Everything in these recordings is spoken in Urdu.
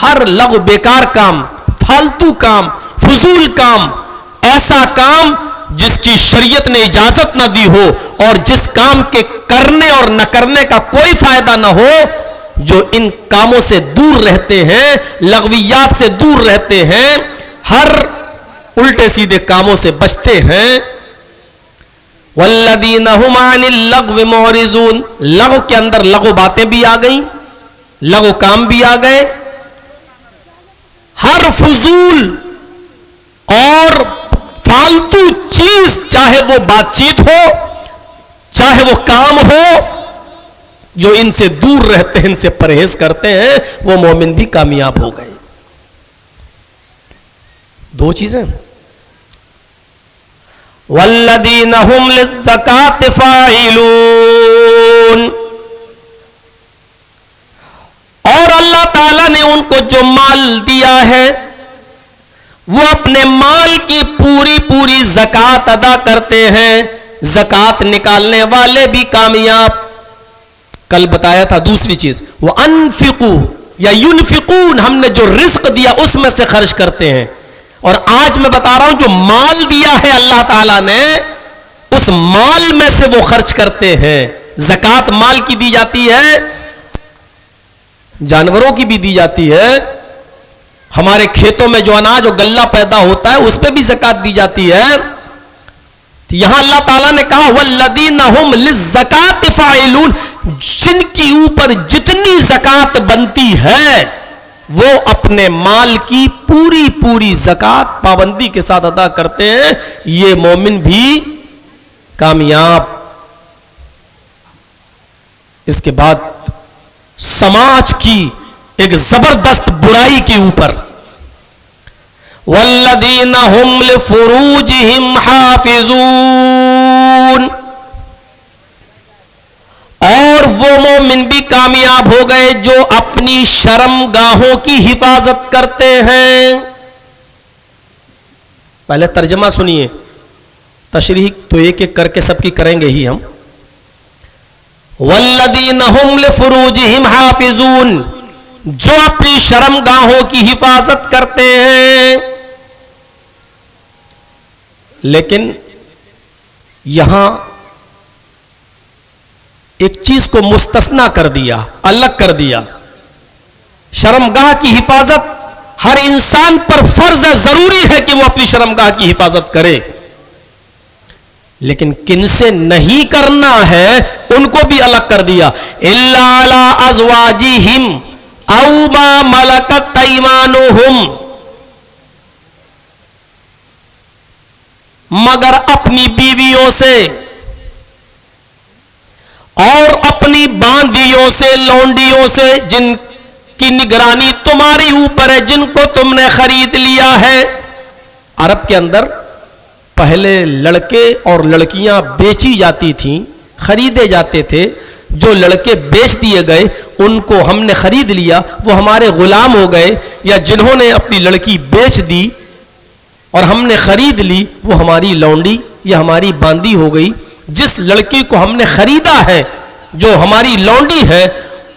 ہر لغو بیکار کام، فالتو کام، فضول کام، ایسا کام جس کی شریعت نے اجازت نہ دی ہو اور جس کام کے کرنے اور نہ کرنے کا کوئی فائدہ نہ ہو، جو ان کاموں سے دور رہتے ہیں، لغویات سے دور رہتے ہیں، ہر الٹے سیدھے کاموں سے بچتے ہیں. والذین هم عن اللغو معرضون، لغو کے اندر لغو باتیں بھی آ گئیں، لغو کام بھی آ گئے. ہر فضول اور فالتو چیز، چاہے وہ بات چیت ہو چاہے وہ کام ہو، جو ان سے دور رہتے ہیں، ان سے پرہیز کرتے ہیں، وہ مومن بھی کامیاب ہو گئے. دو چیزیں. والذین هم للزکاة فاعلون، اور اللہ تعالیٰ نے ان کو جو مال دیا ہے وہ اپنے مال کی پوری پوری زکات ادا کرتے ہیں. زکات نکالنے والے بھی کامیاب. کل بتایا تھا دوسری چیز، وہ انفقوا یا ينفقون، ہم نے جو رزق دیا اس میں سے خرچ کرتے ہیں. اور آج میں بتا رہا ہوں جو مال دیا ہے اللہ تعالیٰ نے، اس مال میں سے وہ خرچ کرتے ہیں. زکات مال کی دی جاتی ہے، جانوروں کی بھی دی جاتی ہے. ہمارے کھیتوں میں جو اناج اور غلہ پیدا ہوتا ہے اس پہ بھی زکات دی جاتی ہے. یہاں اللہ تعالیٰ نے کہا والذین هم للزکاة فاعلون، جن کی اوپر جتنی زکات بنتی ہے وہ اپنے مال کی پوری پوری زکات پابندی کے ساتھ ادا کرتے ہیں. یہ مومن بھی کامیاب. اس کے بعد سماج کی ایک زبردست برائی کے اوپر، والذین هم لفروجہم حافظون، اور وہ مومن بھی کامیاب ہو گئے جو اپنی شرم گاہوں کی حفاظت کرتے ہیں. پہلے ترجمہ سنیے، تشریح تو ایک ایک کر کے سب کی کریں گے ہی ہم. والذین هم لفروجہم حافظون، جو اپنی شرم گاہوں کی حفاظت کرتے ہیں. لیکن یہاں ایک چیز کو مستثنا کر دیا، الگ کر دیا. شرمگاہ کی حفاظت ہر انسان پر فرض ہے، ضروری ہے کہ وہ اپنی شرمگاہ کی حفاظت کرے. لیکن کن سے نہیں کرنا ہے ان کو بھی الگ کر دیا. الا علی ازواجہم او ما ملکت ایمانہم، مگر اپنی بیویوں سے اور اپنی باندیوں سے، لونڈیوں سے، جن کی نگرانی تمہاری اوپر ہے، جن کو تم نے خرید لیا ہے. عرب کے اندر پہلے لڑکے اور لڑکیاں بیچی جاتی تھیں، خریدے جاتے تھے. جو لڑکے بیچ دیے گئے ان کو ہم نے خرید لیا، وہ ہمارے غلام ہو گئے. یا جنہوں نے اپنی لڑکی بیچ دی اور ہم نے خرید لی، وہ ہماری لونڈی یا ہماری باندی ہو گئی. جس لڑکی کو ہم نے خریدا ہے، جو ہماری لونڈی ہے،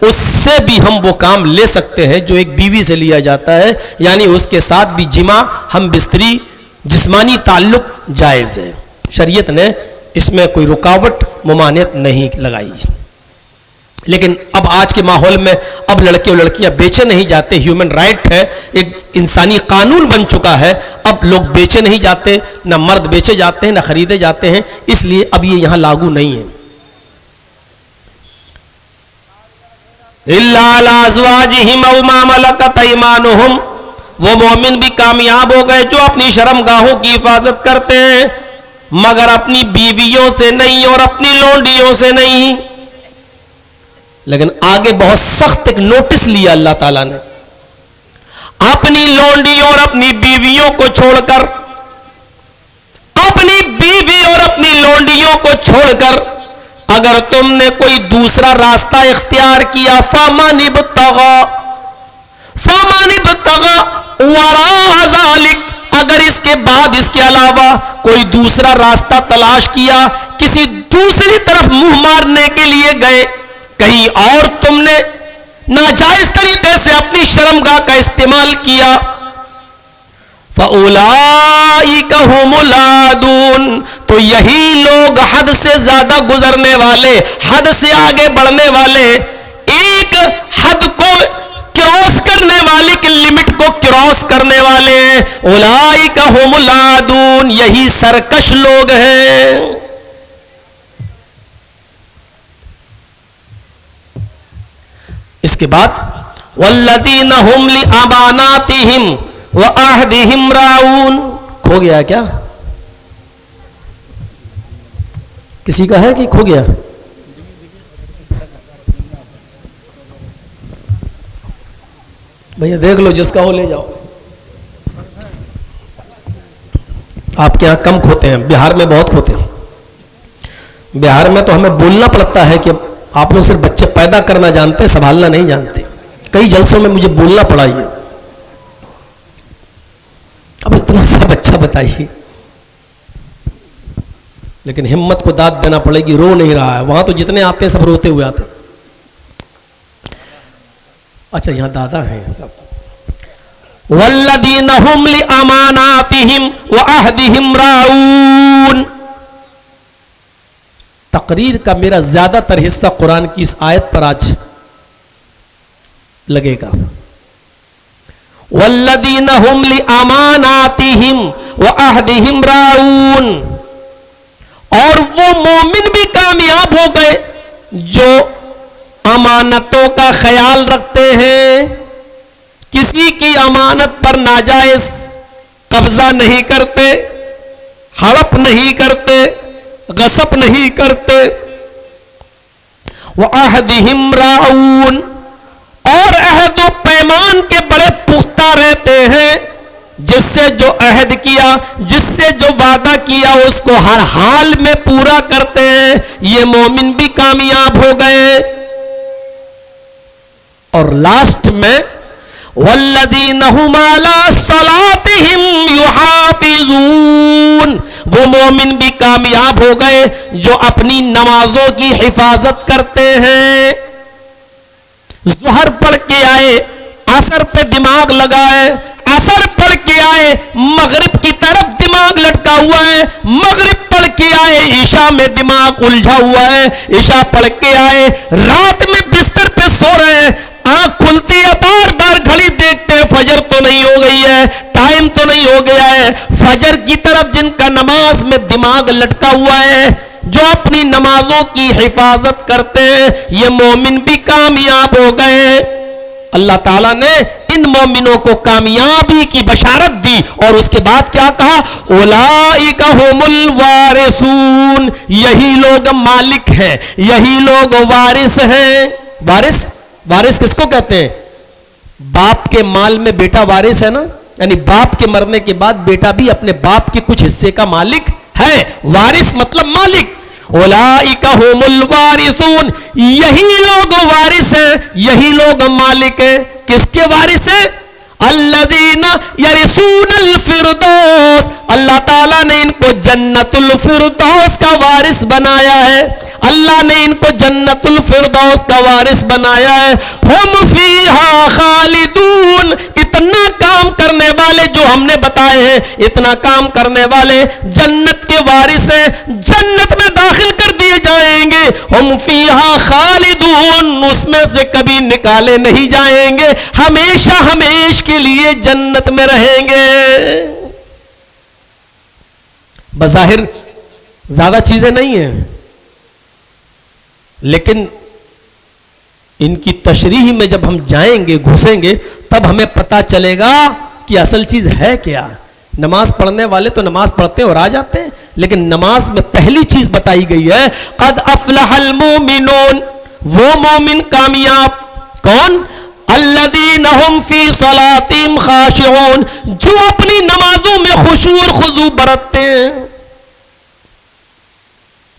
اس سے بھی ہم وہ کام لے سکتے ہیں جو ایک بیوی سے لیا جاتا ہے. یعنی اس کے ساتھ بھی جمع، ہم بستری، جسمانی تعلق جائز ہے. شریعت نے اس میں کوئی رکاوٹ، ممانعت نہیں لگائی. لیکن اب آج کے ماحول میں اب لڑکے اور لڑکیاں بیچے نہیں جاتے. ہیومن رائٹ ہے، ایک انسانی قانون بن چکا ہے. اب لوگ بیچے نہیں جاتے، نہ مرد بیچے جاتے ہیں نہ خریدے جاتے ہیں. اس لیے اب یہ یہاں لاگو نہیں ہے. الا علی ازواجہم او ما ملکت ایمانہم، وہ مومن بھی کامیاب ہو گئے جو اپنی شرم گاہوں کی حفاظت کرتے ہیں، مگر اپنی بیویوں سے نہیں اور اپنی لونڈیوں سے نہیں. لیکن آگے بہت سخت ایک نوٹس لیا اللہ تعالیٰ نے. اپنی لونڈیوں اور اپنی بیویوں کو چھوڑ کر، اپنی بیوی اور اپنی لونڈیوں کو چھوڑ کر اگر تم نے کوئی دوسرا راستہ اختیار کیا، فَمَنِ ابْتَغَىٰ وَرَاءَ ذَلِكَ، اگر اس کے بعد، اس کے علاوہ کوئی دوسرا راستہ تلاش کیا، کسی دوسری طرف منہ مارنے کے لیے گئے، کہیں اور تم نے ناجائز طریقے سے اپنی شرمگاہ کا استعمال کیا، فَأُولَئِكَ هُمُ الْعَادُونَ، تو یہی لوگ حد سے زیادہ گزرنے والے، حد سے آگے بڑھنے والے، ایک حد کو کراس کرنے والے کی لمٹ کو کراس کرنے والے ہیں۔ اولئک هم العادون، یہی سرکش لوگ ہیں۔ اس کے بعد والذین هم لأماناتهم وعہدهم راعون، کھو گیا کیا؟ کسی کا ہے کہ کھو گیا؟ بھیا دیکھ لو، جس کا ہو لے جاؤ۔ آپ کے یہاں کم کھوتے ہیں، بہار میں بہت کھوتے ہیں۔ بہار میں تو ہمیں بولنا پڑتا ہے کہ آپ لوگ صرف بچے پیدا کرنا جانتے ہیں، سنبھالنا نہیں جانتے۔ کئی جلسوں میں مجھے بولنا پڑا یہ، اب اتنا سا بچہ بتائیے، لیکن ہمت کو داد دینا پڑے گی۔ رو نہیں رہا ہے، وہاں تو جتنے آتے ہیں سب روتے ہوئے آتے ہیں۔ اچھا یہاں دادا ہیں سب۔ والذین هم لاماناتهم وعہدهم راعون، تقریر کا میرا زیادہ تر حصہ قرآن کی اس آیت پر آج لگے گا۔ والذین هم لاماناتهم وعہدهم راعون، اور وہ مومن بھی کامیاب ہو گئے جو امانتوں کا خیال رکھتے ہیں، کسی کی امانت پر ناجائز قبضہ نہیں کرتے، ہڑپ نہیں کرتے، غصب نہیں کرتے۔ وعہدہم راعون، اور عہد و پیمان کے بڑے پختہ رہتے ہیں، جس سے جو عہد کیا، جس سے جو وعدہ کیا اس کو ہر حال میں پورا کرتے ہیں۔ یہ مومن بھی کامیاب ہو گئے۔ اور لاسٹ میں والذین هم علی صلاتہم یحافظون، وہ مومن بھی کامیاب ہو گئے جو اپنی نمازوں کی حفاظت کرتے ہیں۔ ظہر پڑھ کے آئے، عصر پہ دماغ لگائے، عصر پڑھ کے آئے، مغرب کی طرف دماغ لٹکا ہوا ہے، مغرب پڑھ کے آئے، عشاء میں دماغ الجھا ہوا ہے، عشاء پڑھ کے آئے، رات میں بستر پہ سو رہے ہیں، آنکھ کھلتی ہے، بار بار گھڑی دیکھتے ہیں، فجر تو نہیں ہو گئی ہے، ٹائم تو نہیں ہو گیا ہے۔ فجر کی طرف جن کا نماز میں دماغ لٹکا ہوا ہے، جو اپنی نمازوں کی حفاظت کرتے ہیں، یہ مومن بھی کامیاب ہو گئے۔ اللہ تعالیٰ نے ان مومنوں کو کامیابی کی بشارت دی، اور اس کے بعد کیا کہا؟ اولئک هم الوارثون، یہی لوگ مالک ہیں، یہی لوگ وارث ہیں۔ وارث کس کو کہتے ہیں؟ باپ کے مال میں بیٹا وارث ہے نا، یعنی باپ کے مرنے کے بعد بیٹا بھی اپنے باپ کے کچھ حصے کا مالک ہے۔ وارث مطلب مالک۔ اولئک هم الوارثون، یہی لوگ وارث ہیں، یہی لوگ مالک ہیں۔ کس کے وارث ہیں؟ الذین یرثون الفردوس، اللہ تعالیٰ نے ان کو جنت الفردوس کا وارث بنایا ہے۔ اللہ نے ان کو جنت الفردوس کا وارث بنایا ہے۔ ہم فیہا خالدون، اتنا کام کرنے والے جو ہم نے بتائے ہیں، اتنا کام کرنے والے جنت کے وارث ہیں، جنت میں داخل کر دیے جائیں گے۔ ہم فیہا خالدون، اس میں سے کبھی نکالے نہیں جائیں گے، ہمیشہ ہمیش کے لیے جنت میں رہیں گے۔ بظاہر زیادہ چیزیں نہیں ہیں، لیکن ان کی تشریح میں جب ہم جائیں گے، گھسیں گے، تب ہمیں پتا چلے گا کہ اصل چیز ہے کیا۔ نماز پڑھنے والے تو نماز پڑھتے اور آ جاتے ہیں، لیکن نماز میں پہلی چیز بتائی گئی ہے قد افلح المومنون، وہ مومن کامیاب کون؟ الذین هم فی صلاتہم خاشعون، جو اپنی نمازوں میں خشوع اور خضوع برتتے ہیں۔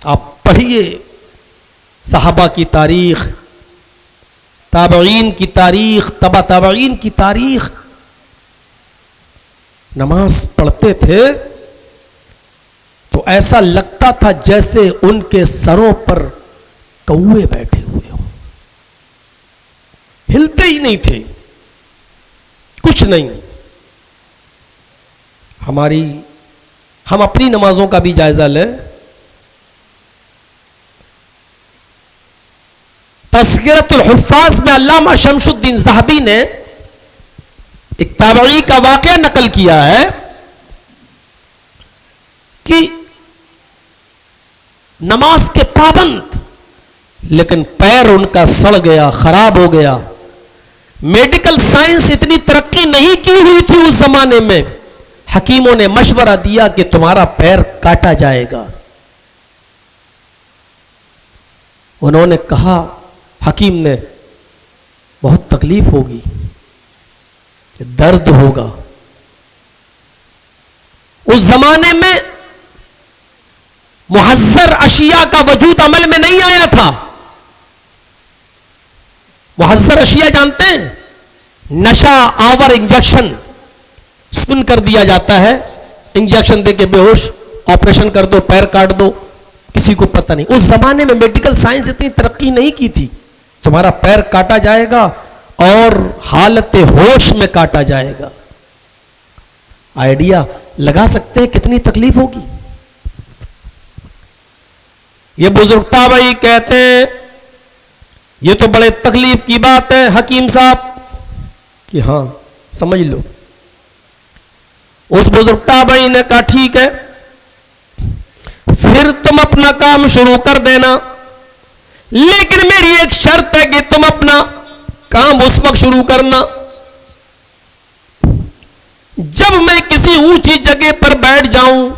آپ پڑھیے صحابہ کی تاریخ، تابعین کی تاریخ، تبع تابعین کی تاریخ، نماز پڑھتے تھے تو ایسا لگتا تھا جیسے ان کے سروں پر کوے بیٹھے ہوئے ہوں۔ ہلتے ہی نہیں تھے, کچھ نہیں. ہم اپنی نمازوں کا بھی جائزہ لیں. تذکرۃ الحفاظ میں علامہ شمس الدین ذہبی نے ایک تابعی کا واقعہ نقل کیا ہے کہ نماز کے پابند, لیکن پیر ان کا سڑ گیا, خراب ہو گیا. میڈیکل سائنس اتنی ترقی نہیں کی ہوئی تھی اس زمانے میں. حکیموں نے مشورہ دیا کہ تمہارا پیر کاٹا جائے گا. انہوں نے کہا, حکیم نے, بہت تکلیف ہوگی, درد ہوگا. اس زمانے میں محذر اشیاء کا وجود عمل میں نہیں آیا تھا. محذر اشیاء جانتے ہیں؟ نشہ آور انجیکشن, سن کر دیا جاتا ہے, انجیکشن دے کے بے ہوش, آپریشن کر دو, پیر کاٹ دو, کسی کو پتہ نہیں. اس زمانے میں میڈیکل سائنس اتنی ترقی نہیں کی تھی. تمہارا پیر کاٹا جائے گا اور حالت ہوش میں کاٹا جائے گا. آئیڈیا لگا سکتے ہیں کتنی تکلیف ہوگی. یہ بزرگ تابعی کہتے ہیں یہ تو بڑے تکلیف کی بات ہے حکیم صاحب, کہ ہاں سمجھ لو. اس بزرگ تابعی نے کہا ٹھیک ہے, پھر تم اپنا کام شروع کر دینا, لیکن میری ایک شرط ہے کہ تم اپنا کام اس وقت شروع کرنا جب میں کسی اونچی جگہ پر بیٹھ جاؤں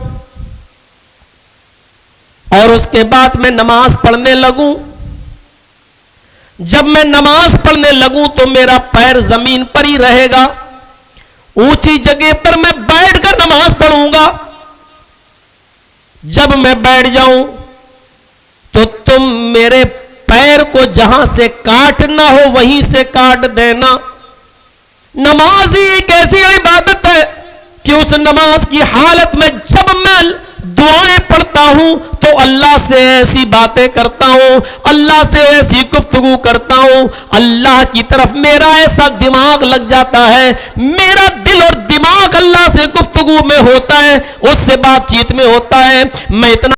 اور اس کے بعد میں نماز پڑھنے لگوں. جب میں نماز پڑھنے لگوں تو میرا پیر زمین پر ہی رہے گا. اونچی جگہ پر میں بیٹھ کر نماز پڑھوں گا. جب میں بیٹھ جاؤں تو تم میرے پیر کو جہاں سے کاٹنا ہو وہیں سے کاٹ دینا. نماز ہی ایک ایسی عبادت ہے کہ اس نماز کی حالت میں جب میں دعائیں پڑھتا ہوں تو اللہ سے ایسی باتیں کرتا ہوں, اللہ سے ایسی گفتگو کرتا ہوں, اللہ کی طرف میرا ایسا دماغ لگ جاتا ہے, میرا دل اور دماغ اللہ سے گفتگو میں ہوتا ہے, اس سے بات چیت میں ہوتا ہے. میں اتنا